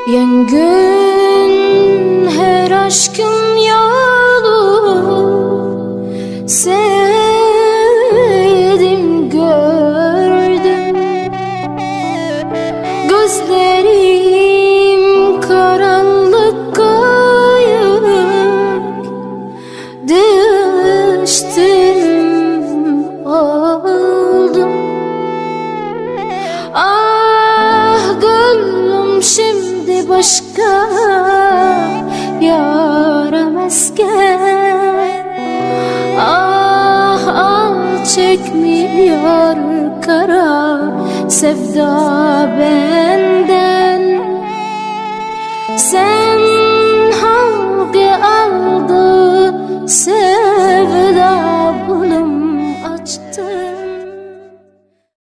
Yangın her aşkın yolu, sevdim gördüm. Gözlerim karanlık kayıp, düştüm oldum. Ah gönlüm şimdi başka, yaram esken. Ah al çekmiyor kara sevda benden. Sen hangi aldı sev